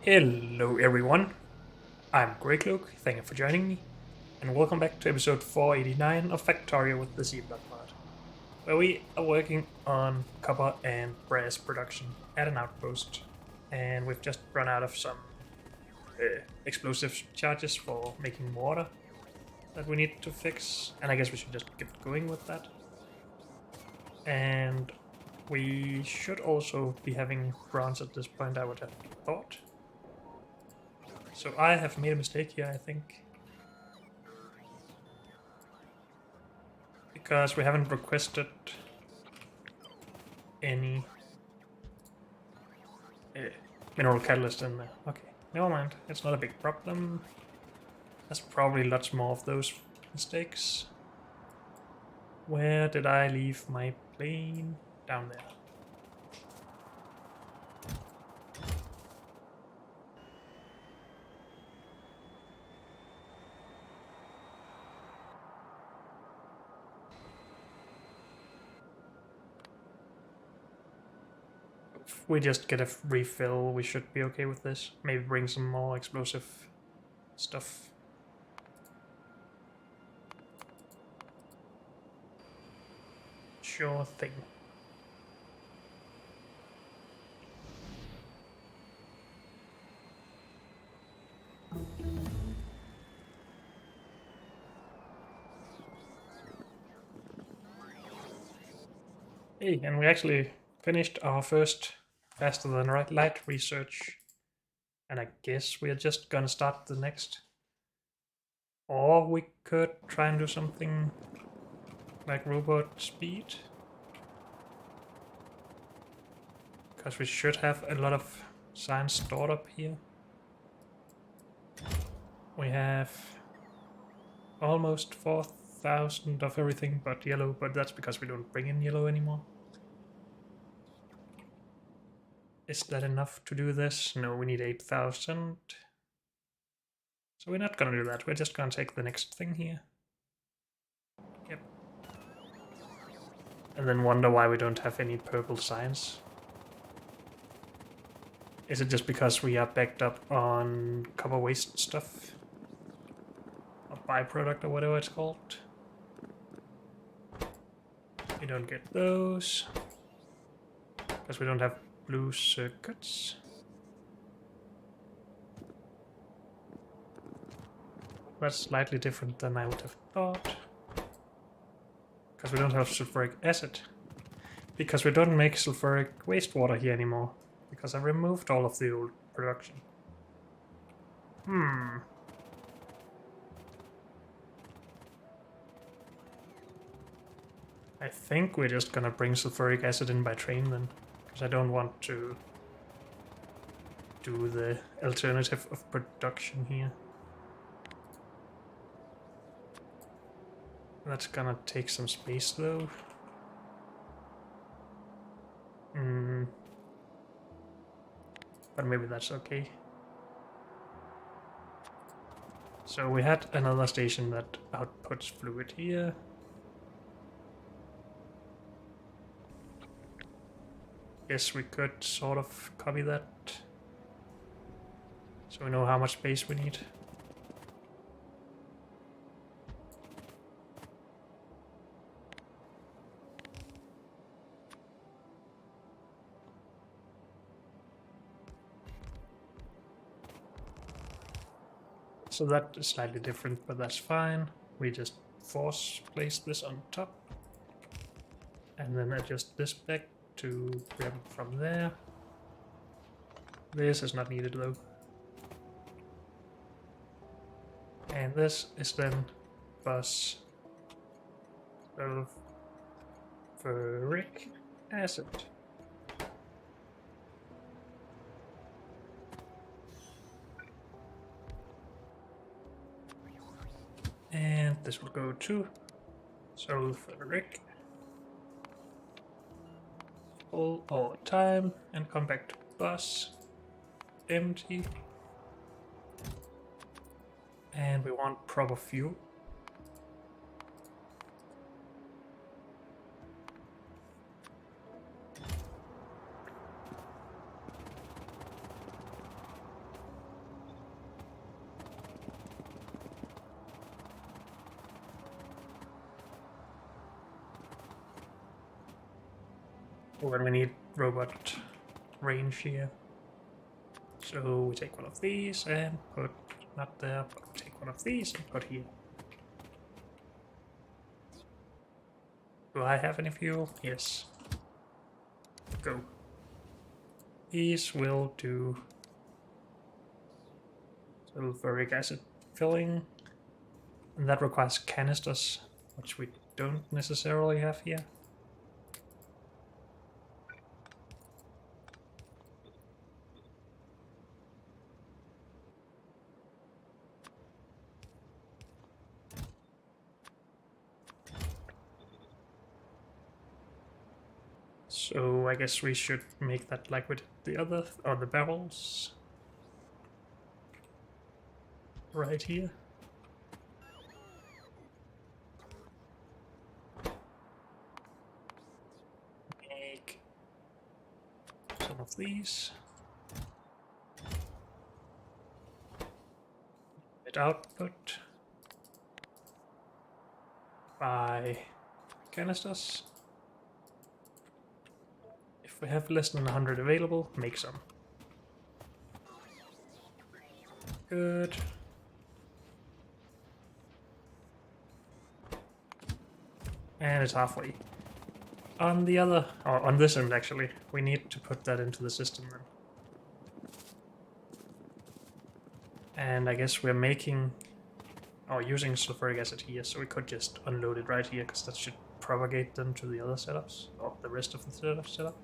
Hello everyone, I'm Greycloak, thank you for joining me, and welcome back to episode 489 of Factorio with the Z-Block mod, where we are working on copper and brass production at an outpost, and we've just run out of some explosive charges for making water that we need to fix, and I guess we should just get going with that. And we should also be having bronze at this point, I would have thought. So I have made a mistake here, I think. Because we haven't requested any uh, mineral catalyst in there. Okay, never mind. It's not a big problem. There's probably lots more of those mistakes. Where did I leave my plane? Down there. If we just get a refill, we should be okay with this. Maybe bring some more explosive stuff. Sure thing. Hey, and we actually finished our first faster than light research. And I guess we're just gonna start the next. Or we could try and do something like robot speed. Because we should have a lot of science stored up here. We have almost 4,000 of everything but yellow, but that's because we don't bring in yellow anymore. Is that enough to do this? No, we need 8,000. So we're not gonna do that, we're just gonna take the next thing here. Yep. And then wonder why we don't have any purple signs. Is it just because we are backed up on copper waste stuff? Or byproduct or whatever it's called? We don't get those. Because we don't have blue circuits. That's slightly different than I would have thought. Because we don't have sulfuric acid. Because we don't make sulfuric wastewater here anymore. Because I removed all of the old production. I think we're just gonna bring sulfuric acid in by train then. Because I don't want to do the alternative of production here. That's gonna take some space though. But maybe that's okay. So we had another station that outputs fluid here. Guess we could sort of copy that. So we know how much space we need. So that is slightly different, but that's fine. We just force place this on top. And then adjust this back to grab it from there. This is not needed though. And this is then bus sulfuric acid. And this will go to sulfuric all the time and come back to bus empty. And we want proper fuel. When we need robot range here. So we take one of these and put, not there, but take one of these and put here. Do I have any fuel? Yes. Go. These will do sulfuric acid filling. And that requires canisters, which we don't necessarily have here. So I guess we should make that like with the other, or the barrels. Right here. Make some of these. Bit output by canisters. If we have less than 100 available, make some. Good. And it's halfway. On the other, or on this end actually, we need to put that into the system then. And I guess we're making, or using sulfuric acid here, so we could just unload it right here, because that should propagate them to the other setups, or the rest of the setup.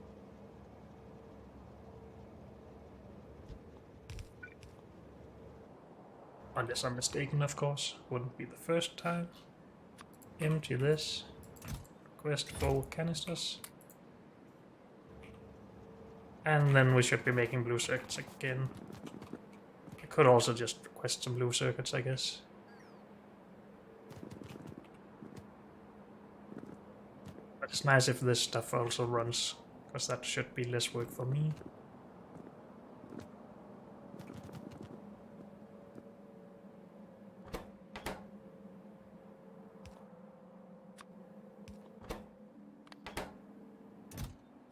Unless I'm mistaken, of course. Wouldn't be the first time. Empty this. Request 4 canisters. And then we should be making blue circuits again. I could also just request some blue circuits, I guess. But it's nice if this stuff also runs, because that should be less work for me.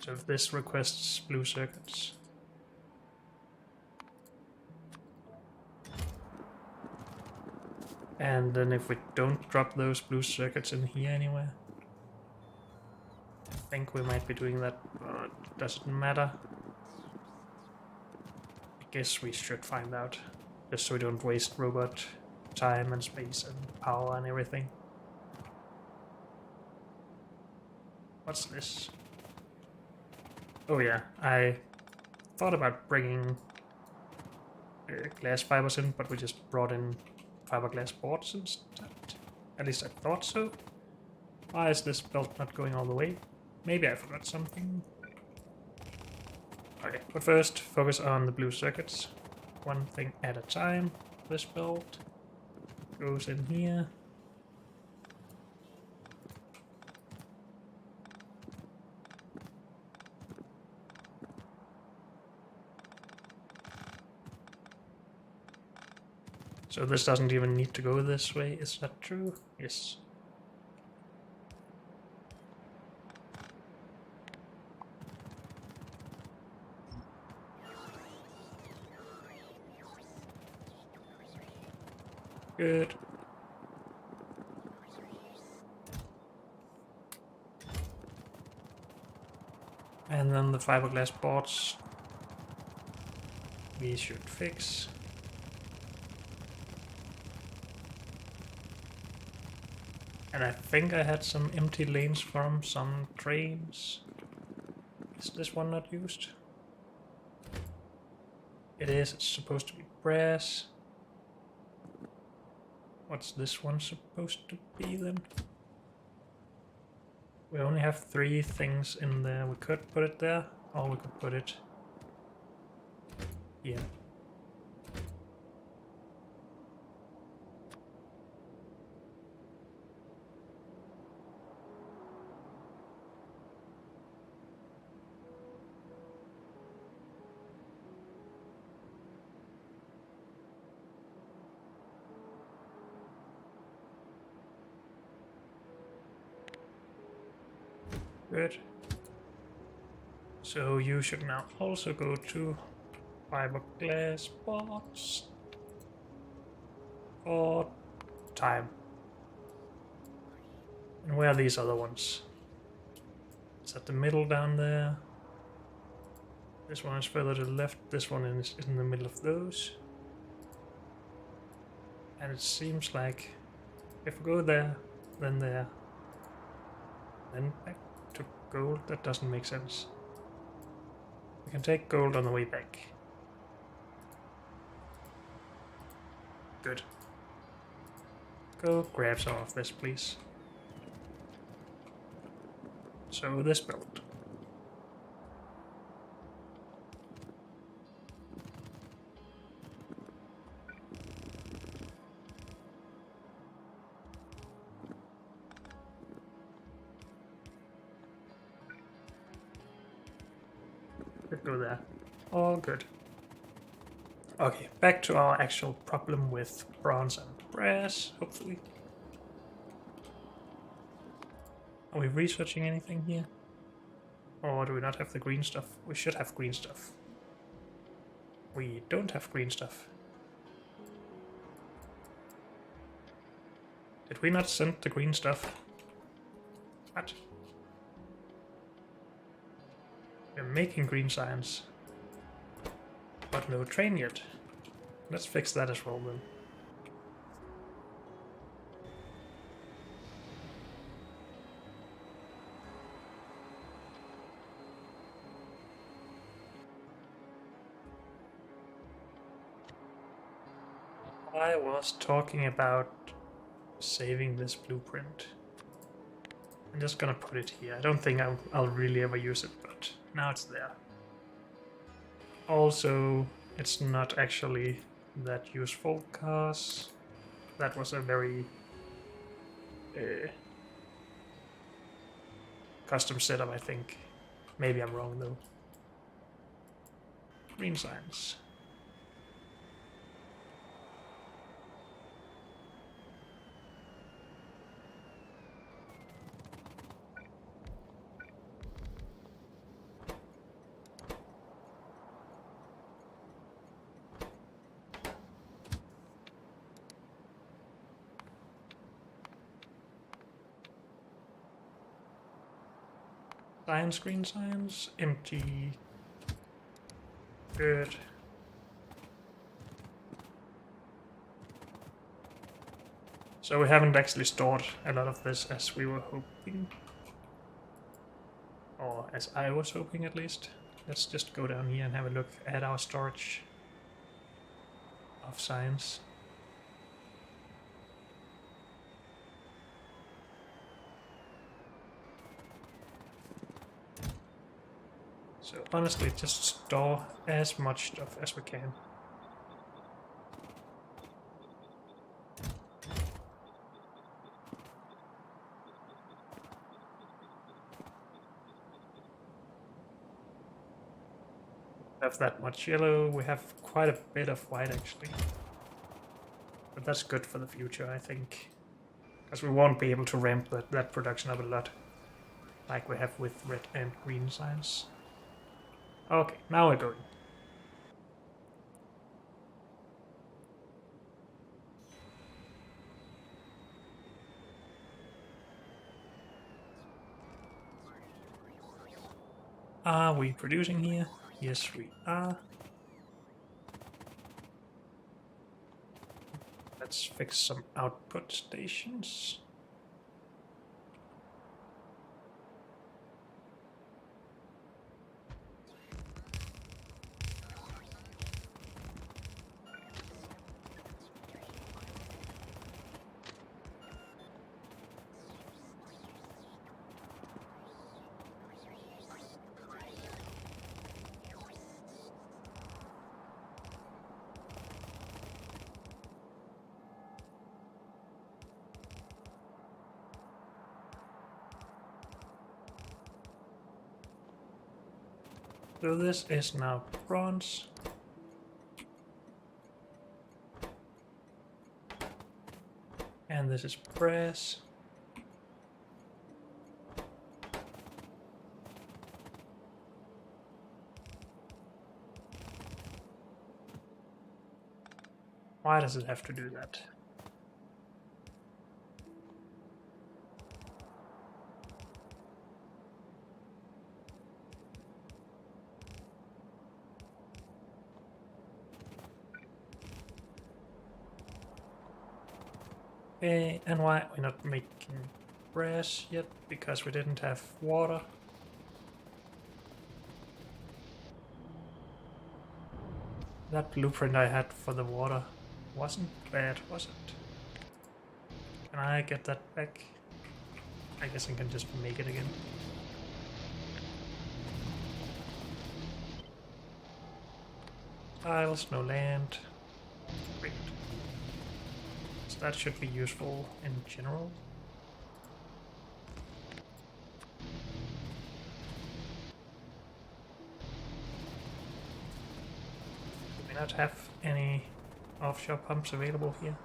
So if this requests blue circuits. And then if we don't drop those blue circuits in here anywhere. I think we might be doing that, but it doesn't matter. I guess we should find out. Just so we don't waste robot time and space and power and everything. What's this? Oh yeah, I thought about bringing glass fibers in, but we just brought in fiberglass boards instead. At least I thought so. Why is this belt not going all the way? Maybe I forgot something. Okay, but first focus on the blue circuits. One thing at a time. This belt goes in here. So this doesn't even need to go this way, is that true? Yes. Good. And then the fiberglass boards we should fix. And I think I had some empty lanes from some trains. Is this one not used? It is, it's supposed to be brass. What's this one supposed to be then? We only have 3 things in there. We could put it there, or we could put it here. Good. So you should now also go to fiberglass box for time. And where are these other ones? It's at the middle down there. This one is further to the left. This one is in the middle of those. And it seems like if we go there, then there, then back to gold, that doesn't make sense. We can take gold on the way back. Good. Go grab some of this, please. So this build. Could go there. All good. Okay, back to our actual problem with bronze and brass, hopefully. Are we researching anything here? Or do we not have the green stuff? We should have green stuff. We don't have green stuff. Did we not send the green stuff? What? We're making green science. But no train yet. Let's fix that as well then. I was talking about saving this blueprint. I'm just gonna put it here. I don't think I'll really ever use it, but now it's there. Also, it's not actually that useful because that was a very custom setup, I think. Maybe I'm wrong though. Green science. Science, green science, empty. Good. So we haven't actually stored a lot of this as we were hoping. Or as I was hoping at least. Let's just go down here and have a look at our storage of science. So honestly, just store as much stuff as we can. Have that much yellow, we have quite a bit of white actually. But that's good for the future, I think. Because we won't be able to ramp that production up a lot. Like we have with red and green science. Okay, now we're going. Are we producing here? Yes, we are. Let's fix some output stations. So this is now bronze. And this is brass. Why does it have to do that? Okay, and why are we not making brass yet? Because we didn't have water. That blueprint I had for the water wasn't bad, was it? Can I get that back? I guess I can just make it again. Tiles, no land. Great. So that should be useful in general. Do we not have any offshore pumps available here?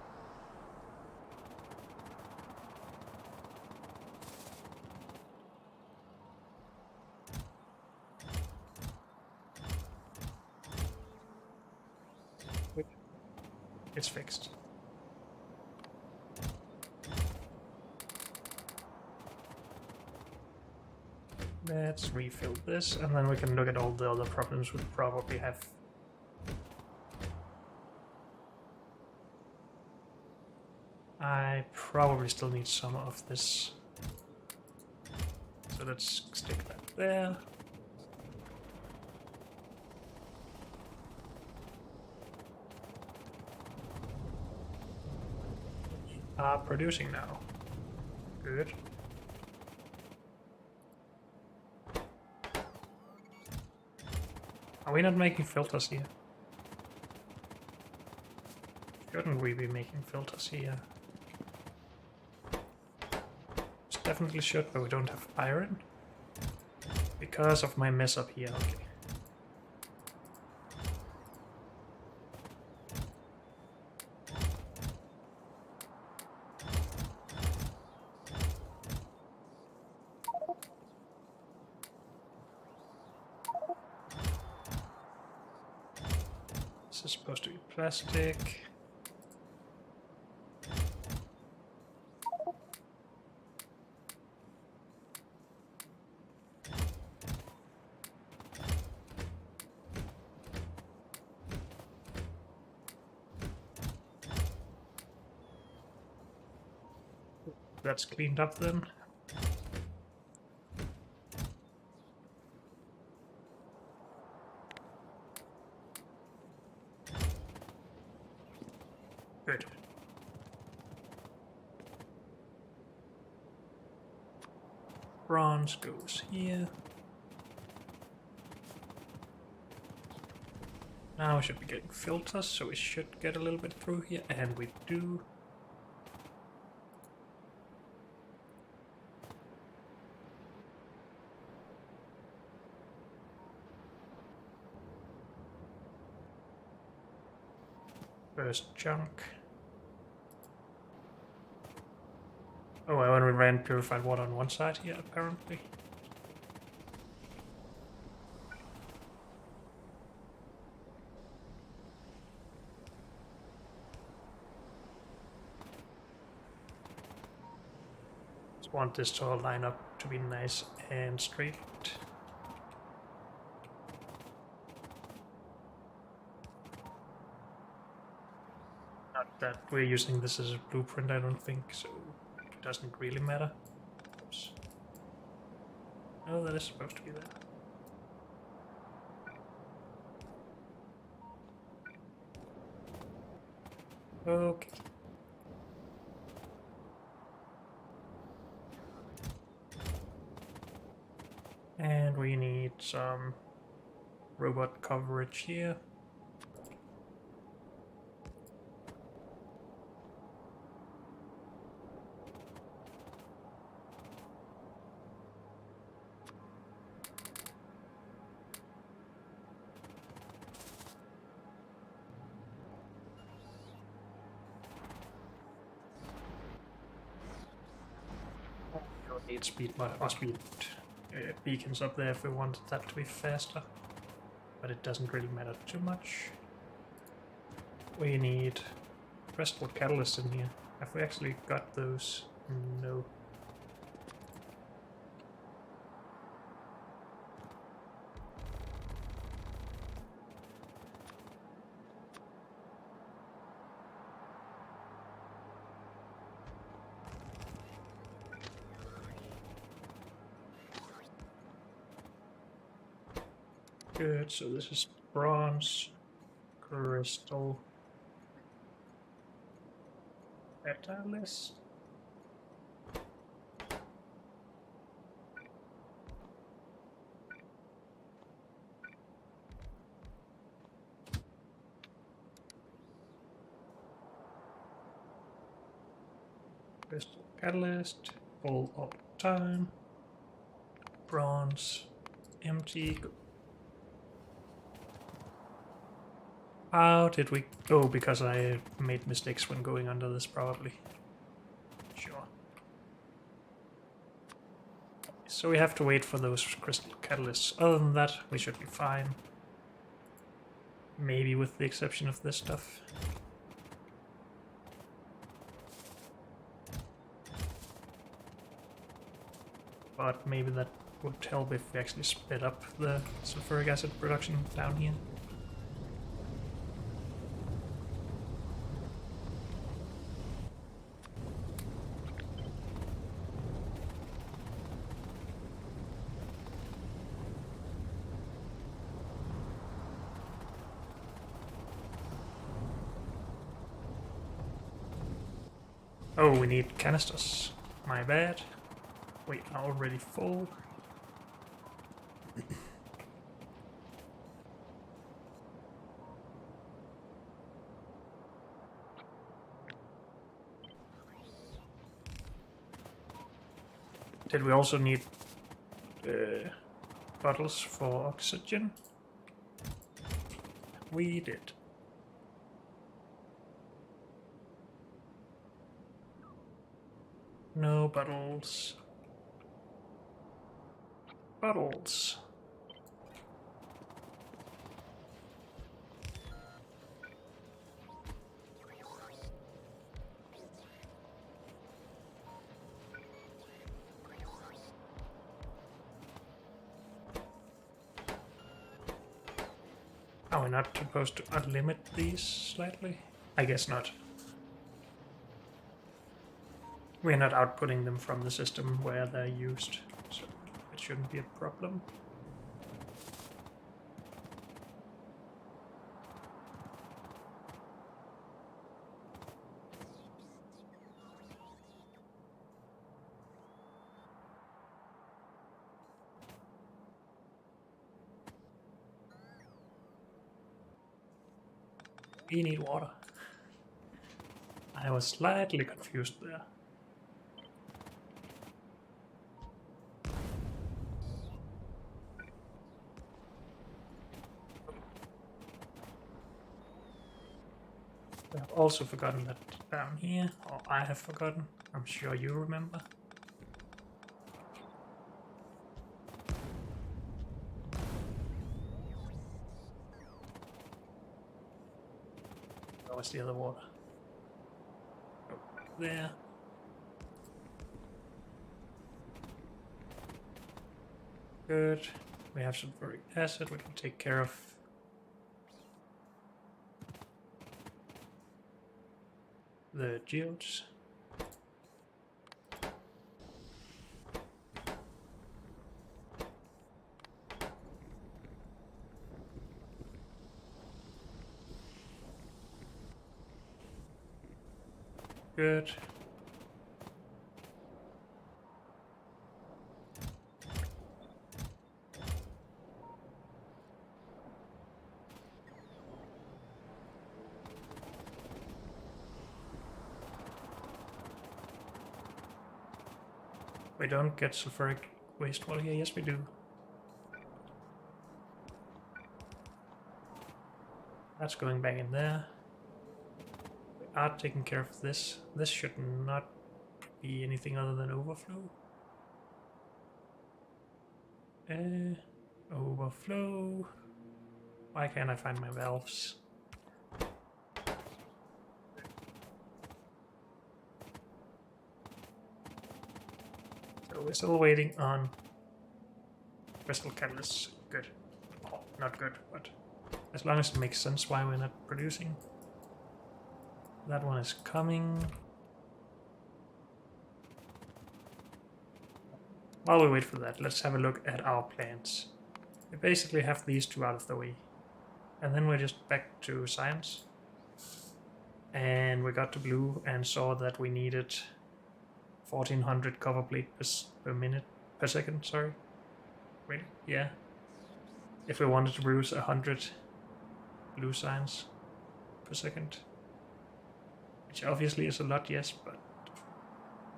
It's fixed. Let's refill this, and then we can look at all the other problems we probably have. I probably still need some of this. So let's stick that there. Are producing now. Good. Are we not making filters here? Shouldn't we be making filters here? Definitely should, but we don't have iron. Because of my mess up here, okay. This is supposed to be plastic. That's cleaned up then. Good. Bronze goes here. Now we should be getting filters, so we should get a little bit through here, and we do. First chunk. Oh, I only ran purified water on one side here, apparently. Just want this to all line up to be nice and straight. Not that we're using this as a blueprint, I don't think, so it doesn't really matter. Oops. Oh, that is supposed to be there. Okay. And we need some robot coverage here. Need speed beacons up there if we wanted that to be faster, but it doesn't really matter too much. We need crystal catalysts in here. Have we actually got those? No. Good, so this is bronze, crystal, catalyst. Crystal catalyst, full all the time. Bronze, empty. How did we... Oh, because I made mistakes when going under this, probably. Sure. So we have to wait for those crystal catalysts. Other than that, we should be fine. Maybe with the exception of this stuff. But maybe that would help if we actually sped up the sulfuric acid production down here. Oh, we need canisters. My bad. Wait, I'm already full. Did we also need bottles for oxygen? We did. No bottles. Bottles. Are we not supposed to unlimit these slightly? I guess not. We're not outputting them from the system where they're used, so it shouldn't be a problem. We need water. I was slightly confused there. I've also forgotten that down here, or I have forgotten. I'm sure you remember. Where was the other water? Oh, there. Good. We have sulfuric acid, we can take care of. The geodes. Good. We don't get sulfuric wastewater here. Yes, we do. That's going back in there. We are taking care of this. This should not be anything other than overflow. Overflow. Why can't I find my valves? we're still waiting on crystal catalysts. Good. Oh, not good, but as long as it makes sense why we're not producing. That one is coming. While we wait for that, let's have a look at our plans. We basically have these two out of the way. And then we're just back to science. And we got to blue and saw that we needed 1400 copper plate per second, sorry. Wait, yeah. If we wanted to produce 100 blue science per second. Which obviously is a lot, yes, but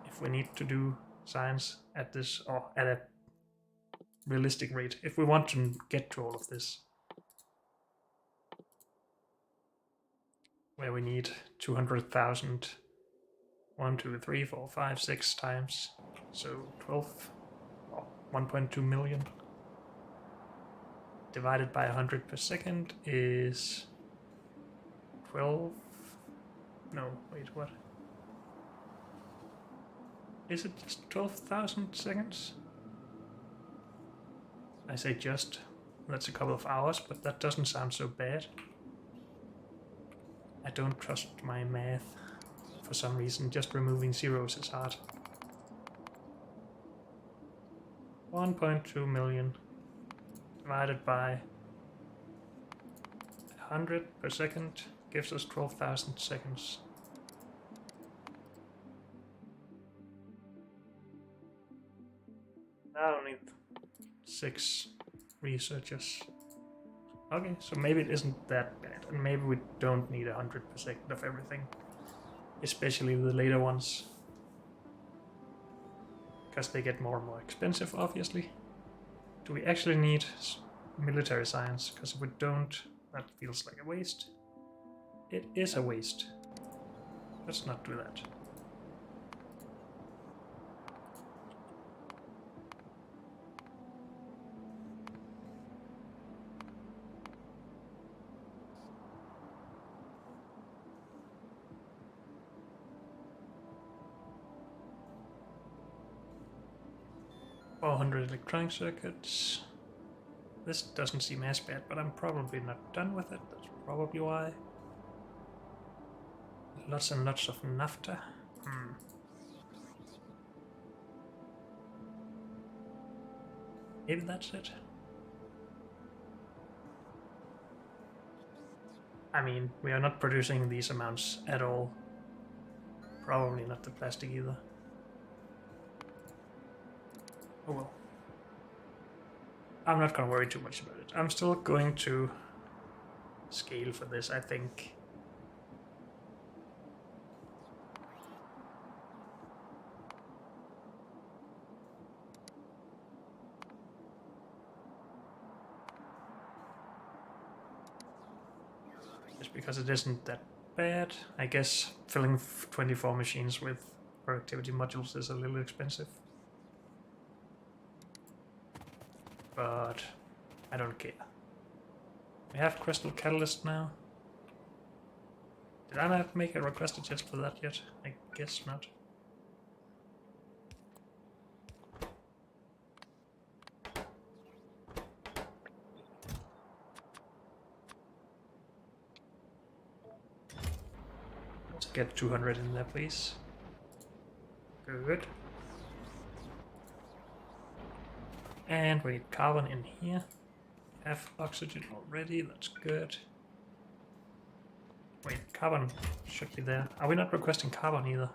if we need to do science at this, or at a realistic rate, if we want to get to all of this, where we need 200,000, 1, 2, 3, 4, 5, 6 times, so 12, or 1.2 million divided by 100 per second is 12, no, wait, what? Is it just 12,000 seconds? I say just, that's a couple of hours, but that doesn't sound so bad. I don't trust my math for some reason, just removing zeros is hard. 1.2 million divided by 100 per second gives us 12,000 seconds. I don't need 6 researchers. Okay, so maybe it isn't that bad, and maybe we don't need 100 per second of everything, especially the later ones, because they get more and more expensive, obviously. Do we actually need military science? Because if we don't, that feels like a waste. It is a waste. Let's not do that. Electronic circuits. This doesn't seem as bad, but I'm probably not done with it. That's probably why. Lots and lots of naphtha. Maybe that's it. I mean, we are not producing these amounts at all. Probably not the plastic either. Oh well. I'm not gonna worry too much about it. I'm still going to scale for this, I think. Just because it isn't that bad. I guess filling 24 machines with productivity modules is a little expensive. But I don't care. We have crystal catalyst now. Did I not make a request just for that yet? I guess not. Let's get 200 in there, please. Good. And we need carbon in here. Have oxygen already, that's good. Wait, carbon should be there. Are we not requesting carbon either?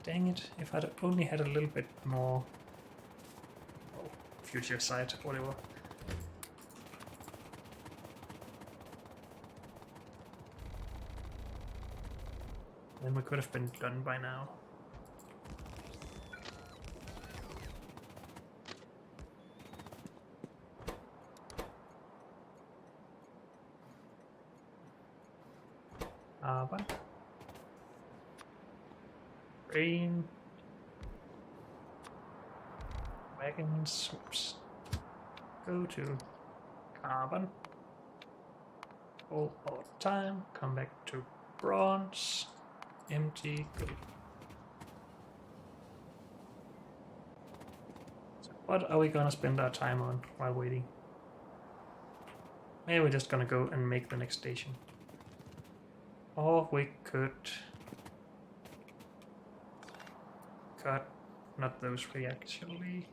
Dang it, if I'd only had a little bit more... Oh, future sight, whatever. Then we could have been done by now. Carbon. Rain. Wagons. Oops. Go to carbon. All the time. Come back to bronze. Empty. Go. What are we gonna spend our time on while waiting? Maybe we're just gonna go and make the next station. Or we could cut, not those three actually.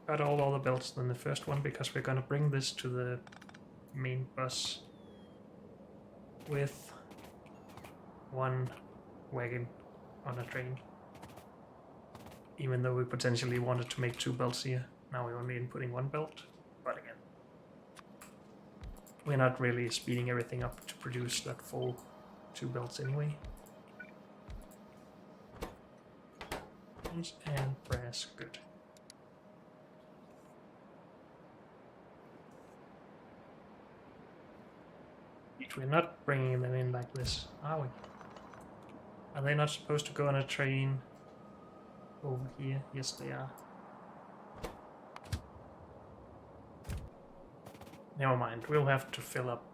Cut all the belts than the first one, because we're gonna bring this to the main bus with one wagon on a train. Even though we potentially wanted to make 2 belts here, now we're only inputting 1 belt. But again, we're not really speeding everything up to produce that full 2 belts anyway. And brass, good. We're not bringing them in like this, are we? Are they not supposed to go on a train over here? Yes, they are. Never mind, we'll have to fill up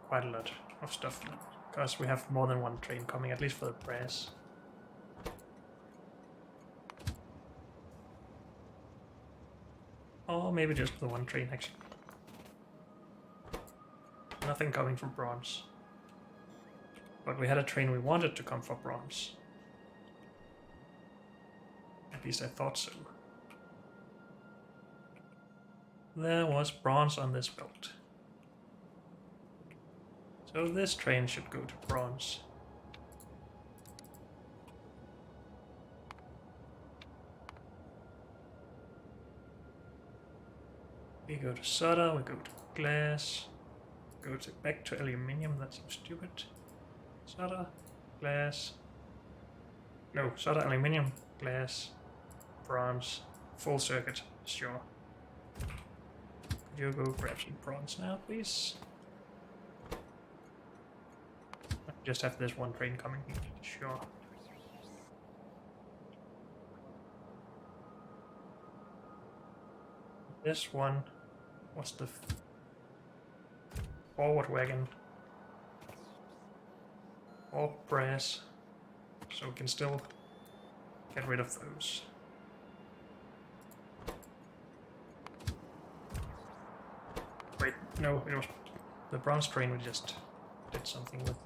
quite a lot of stuff, because we have more than 1 train coming, at least for the brass. Or maybe just the 1 train, actually. Nothing coming from bronze. But we had a train we wanted to come for bronze. At least I thought so. There was bronze on this belt. So this train should go to bronze. We go to solder, we go to glass, go back to aluminium, that seems stupid. Solder, glass, no, solder, aluminium, glass, bronze, full circuit, sure. Could you go grab some bronze now, please? I just have this 1 train coming, sure. This one was the forward wagon, or brass, so we can still get rid of those. Wait, no, it was the bronze train we just did something with.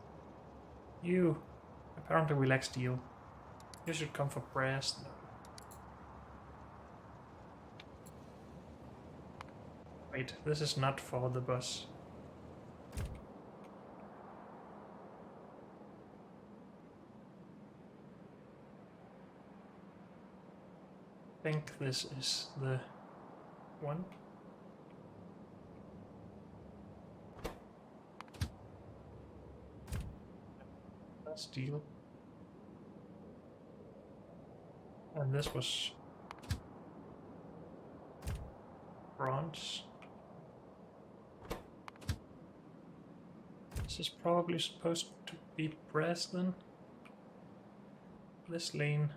You, apparently we lack steel. You should come for brass. No. Wait, this is not for the bus. I think this is the one. Steel. And this was bronze. This is probably supposed to be brass then. This lane.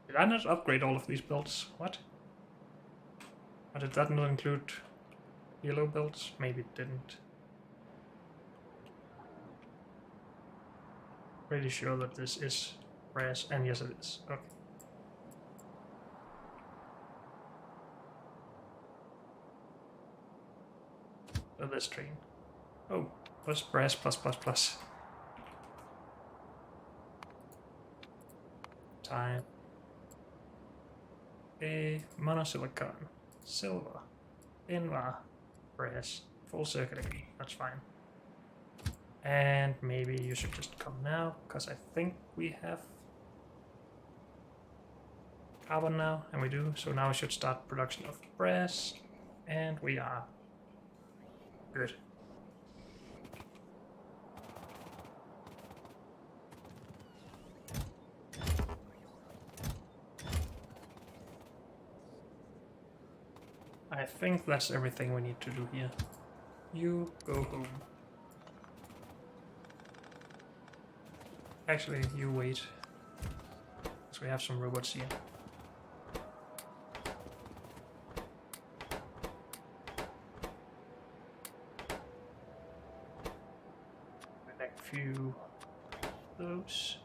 Did I not upgrade all of these belts? What? Or did that not include yellow belts? Maybe it didn't. Pretty sure that this is brass, and yes it is. Okay. So this train. Oh, plus brass plus plus plus. Time. A monosilicon. Silver. Invar. Brass. Full circuit again. That's fine. And maybe you should just come now, because I think we have carbon now, and we do. So now we should start production of brass, and we are. Good. I think that's everything we need to do here. You go home. Actually, you wait. Because we have some robots here. Connect few those.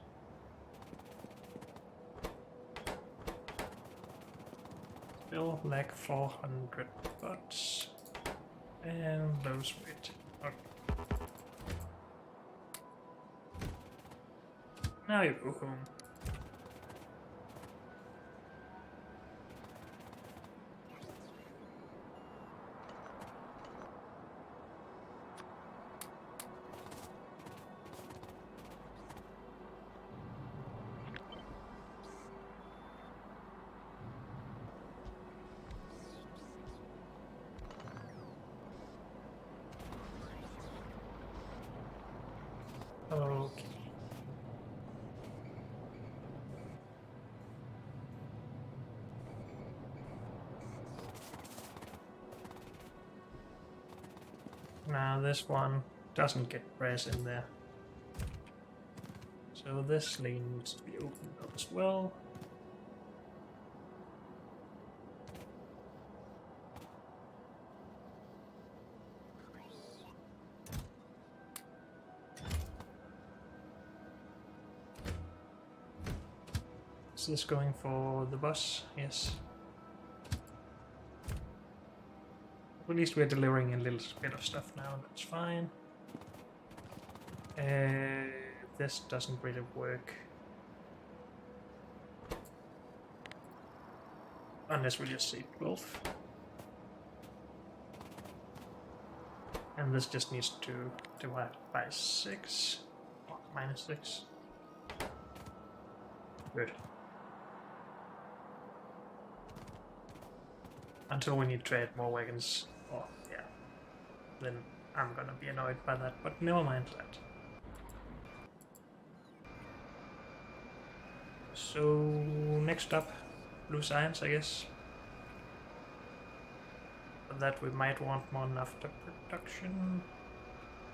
Still like 400 bots. And those wait. Okay. Now you go home. Okay. Now this one doesn't get brass in there. So this lane needs to be opened up as well. Is this going for the bus? Yes. At least we're delivering a little bit of stuff now, that's fine. This doesn't really work. Unless we just say 12. And this just needs to divide by 6. Or minus 6. Good. Until we need to add more wagons. Oh, yeah. Then I'm gonna be annoyed by that, but never mind that. So, next up, blue science, I guess. For that we might want more naphtha production.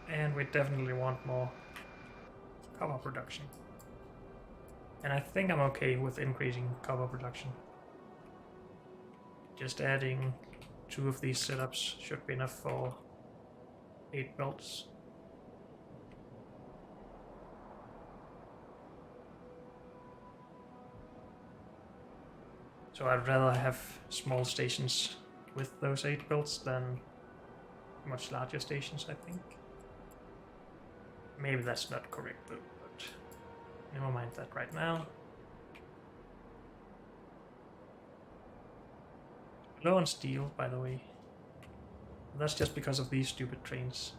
And we definitely want more copper production. And I think I'm okay with increasing copper production. Just adding 2 of these setups should be enough for 8 belts. So I'd rather have small stations with those 8 belts than much larger stations, I think. Maybe that's not correct though, but never mind that right now. Low on steel, by the way. That's just because of these stupid trains.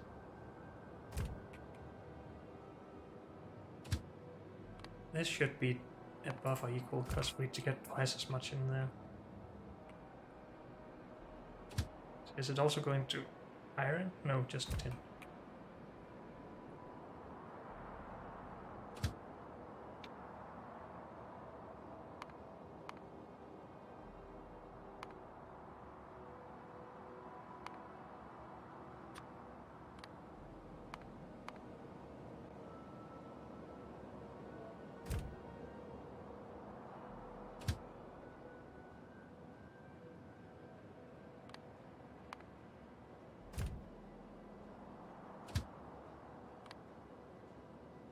This should be above or equal, because we get twice as much in there. Is it also going to iron? No, just tin.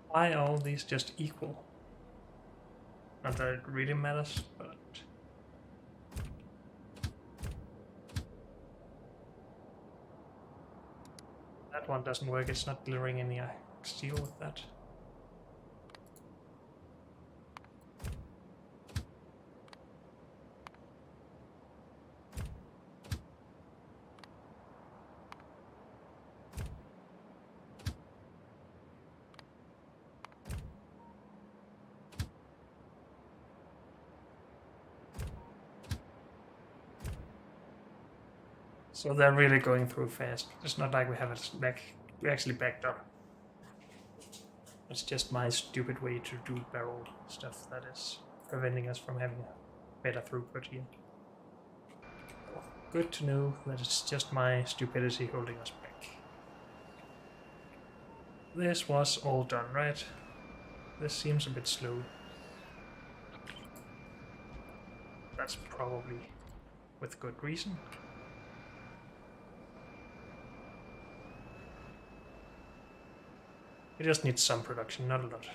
Why are all these just equal? Not that it really matters, but... That one doesn't work, it's not delivering any steel with that. So they're really going through fast. It's not like we have it back. We actually backed up. It's just my stupid way to do barrel stuff that is preventing us from having a better throughput here. Good to know that it's just my stupidity holding us back. This was all done, right? This seems a bit slow. That's probably with good reason. We just need some production, not a lot.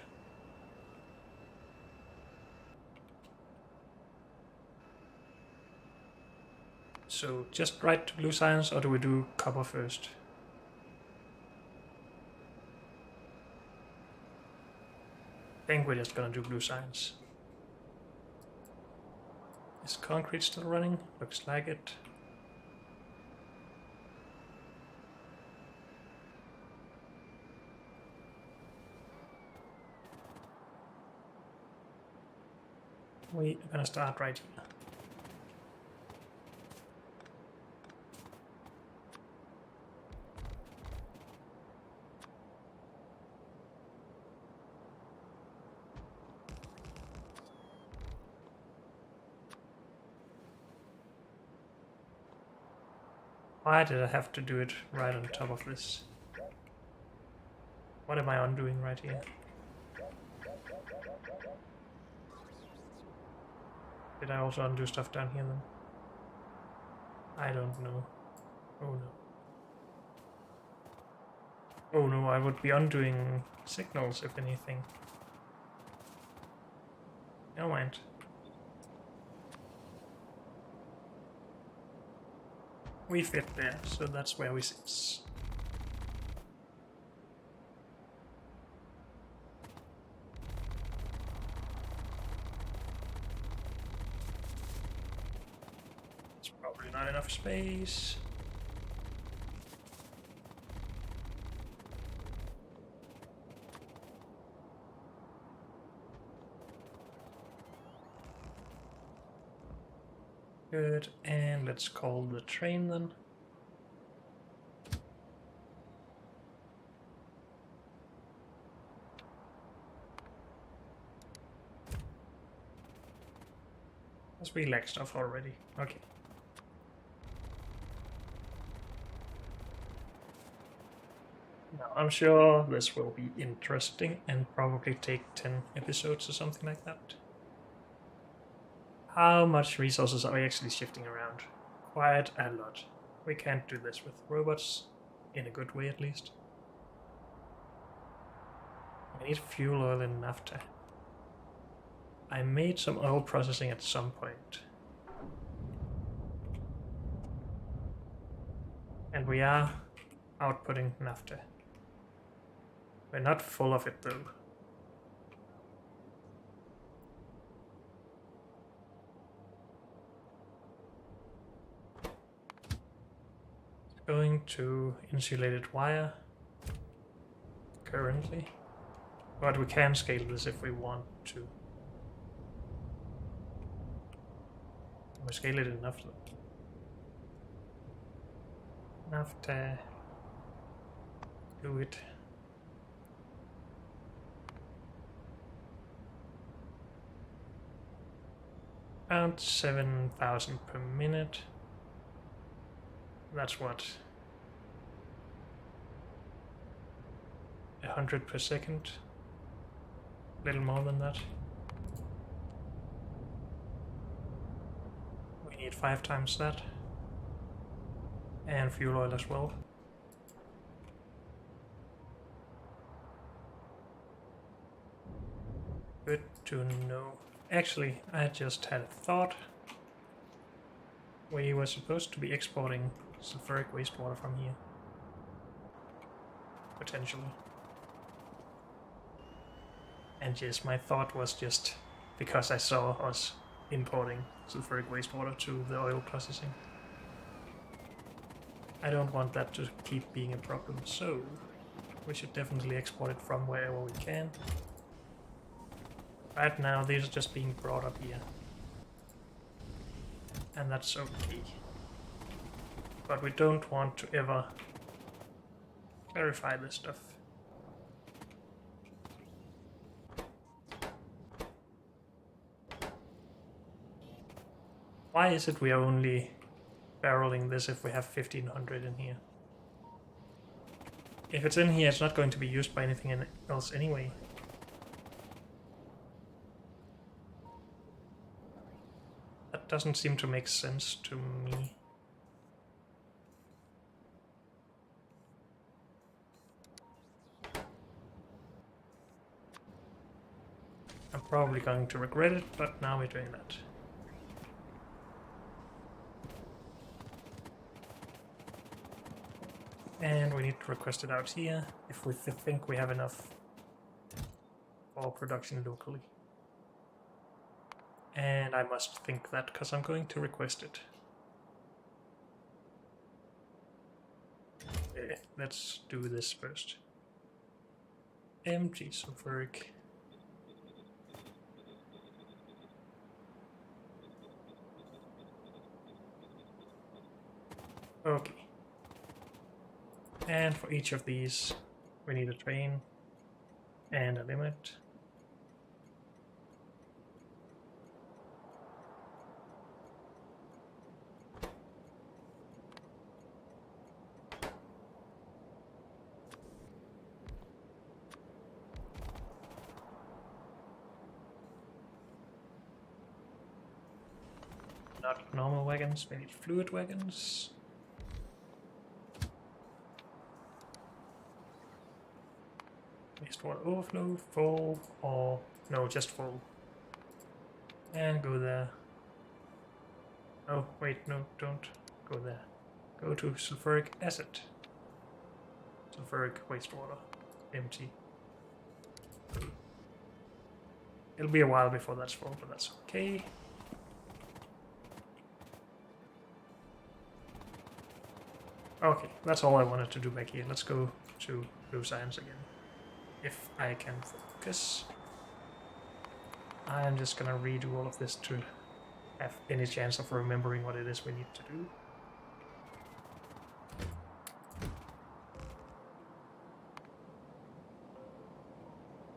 So just right to blue science, or do we do copper first? I think we're just gonna do blue science. Is concrete still running? Looks like it. We're gonna start right here. Why did I have to do it right on top of this? What am I undoing right here? Did I also undo stuff down here then? I don't know. Oh no. Oh no, I would be undoing signals if anything. Never mind. We fit there, so that's where we sit. It's probably not enough space. Good, and let's call the train then. Let's relax stuff already. Okay. Now, I'm sure this will be interesting and probably take 10 episodes or something like that. How much resources are we actually shifting around? Quite a lot. We can't do this with robots, in a good way at least. I need fuel oil and naphtha. I made some oil processing at some point. And we are outputting naphtha. We're not full of it though. Going to insulated wire currently, but we can scale this if we want to. We scale it enough though. Naphtha. Do it. Around 7,000 per minute. That's what? 100 per second. A little more than that. We need 5 times that. And fuel oil as well. Good to know. Actually, I just had a thought. We were supposed to be exporting sulfuric wastewater from here. Potentially. And yes, my thought was just because I saw us importing sulfuric wastewater to the oil processing. I don't want that to keep being a problem, so we should definitely export it from wherever we can. Right now, these are just being brought up here. And that's okay. But we don't want to ever clarify this stuff. Why is it we are only barreling this if we have 1500 in here? If it's in here, it's not going to be used by anything else anyway. That doesn't seem to make sense to me. I'm probably going to regret it, but now we're doing that. And we need to request it out here if we think we have enough for production locally. And I must think that because I'm going to request it. Let's do this first. Empty sulfuric. Okay. And for each of these, we need a train and a limit. Not normal wagons, we need fluid wagons. Wastewater overflow, full, or no, just full. And go there. Oh, wait, no, don't go there. Go to sulfuric acid. Sulfuric wastewater. Empty. It'll be a while before that's full, but that's okay. Okay, that's all I wanted to do back here. Let's go to blue science again. If I can focus. I'm just gonna redo all of this to have any chance of remembering what it is we need to do.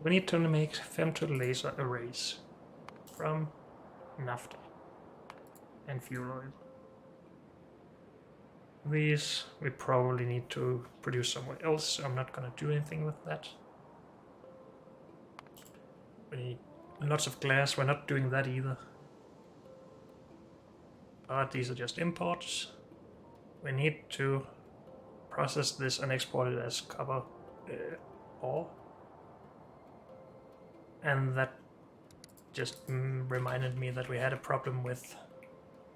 We need to make femto laser arrays from naphtha and fuel oil. These we probably need to produce somewhere else, so I'm not gonna do anything with that. We need lots of glass, we're not doing that either. But these are just imports. We need to process this and export it as copper ore. And that just reminded me that we had a problem with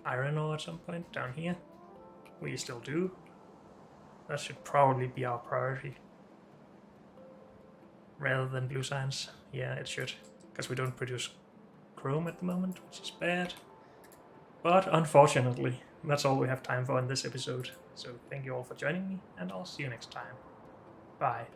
iron ore at some point down here. We still do. That should probably be our priority. Rather than blue science. Yeah, it should. Because we don't produce chrome at the moment, which is bad. But unfortunately, that's all we have time for in this episode. So thank you all for joining me, and I'll see you next time. Bye.